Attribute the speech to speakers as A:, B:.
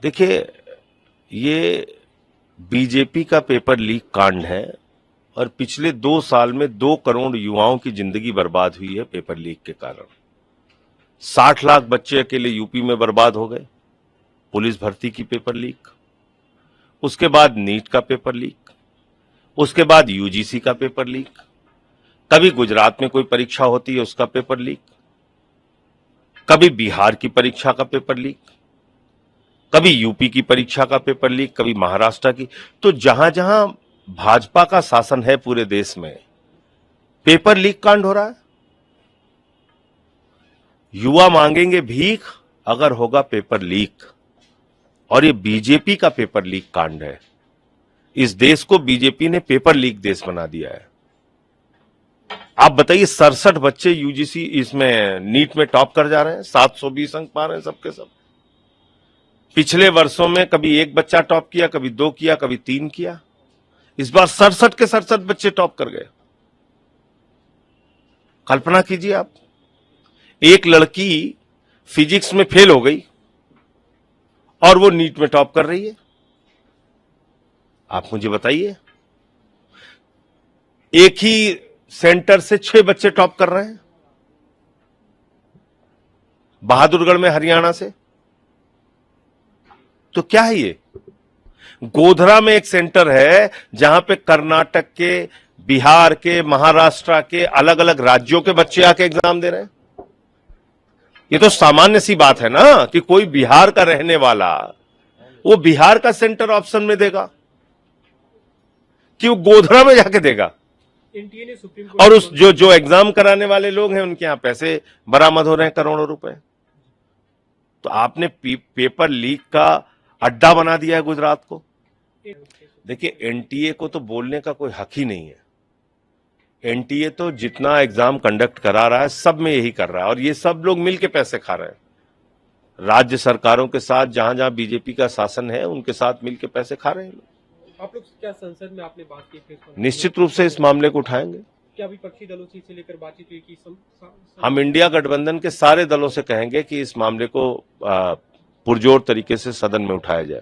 A: देखिए, ये बीजेपी का पेपर लीक कांड है और पिछले 2 साल में 2 करोड़ युवाओं की जिंदगी बर्बाद हुई है पेपर लीक के कारण। 60 लाख बच्चे अकेले यूपी में बर्बाद हो गए। पुलिस भर्ती की पेपर लीक, उसके बाद नीट का पेपर लीक, उसके बाद यूजीसी का पेपर लीक, कभी गुजरात में कोई परीक्षा होती है उसका पेपर लीक, कभी बिहार की परीक्षा का पेपर लीक, कभी यूपी की परीक्षा का पेपर लीक, कभी महाराष्ट्र की। तो जहां जहां भाजपा का शासन है पूरे देश में, पेपर लीक कांड हो रहा है। युवा मांगेंगे भीख अगर होगा पेपर लीक, और ये बीजेपी का पेपर लीक कांड है। इस देश को बीजेपी ने पेपर लीक देश बना दिया है। आप बताइए, 67 बच्चे यूजीसी इसमें नीट में टॉप कर जा रहे हैं, 720 अंक पा रहे हैं सबके सब। पिछले वर्षों में कभी एक बच्चा टॉप किया, कभी 2 किया, कभी 3 किया। इस बार 67 के 67 बच्चे टॉप कर गए। कल्पना कीजिए आप, एक लड़की फिजिक्स में फेल हो गई और वो नीट में टॉप कर रही है। आप मुझे बताइए, एक ही सेंटर से 6 बच्चे टॉप कर रहे हैं, बहादुरगढ़ में हरियाणा से। तो क्या है ये? गोधरा में एक सेंटर है जहां पे कर्नाटक के, बिहार के, महाराष्ट्र के, अलग अलग राज्यों के बच्चे आके एग्जाम दे रहे हैं। ये तो सामान्य सी बात है ना कि कोई बिहार का रहने वाला वो बिहार का सेंटर ऑप्शन में देगा कि वो गोधरा में जाके देगा।
B: एनटीए ने सुप्रीम कोर्ट
A: और उस जो एग्जाम कराने वाले लोग हैं उनके यहां पैसे बरामद हो रहे हैं, करोड़ों रुपए। तो आपने पेपर लीक का अड्डा बना दिया है गुजरात को। देखिए, एनटीए को तो बोलने का कोई हक ही नहीं है। एनटीए तो जितना एग्जाम कंडक्ट करा रहा है सब में यही कर रहा है, और ये सब लोग मिलके पैसे खा रहे हैं। राज्य सरकारों के साथ जहां जहां बीजेपी का शासन है उनके साथ मिलके पैसे खा रहे हैं।
B: आप लोग क्या संसद में आपने बात की?
A: निश्चित रूप से इस मामले को उठाएंगे।
B: क्या विपक्षी दलों से इसे लेकर बातचीत हुई कि
A: हम इंडिया गठबंधन के सारे दलों से कहेंगे कि इस मामले को पुरजोर तरीके से सदन में उठाया जाए।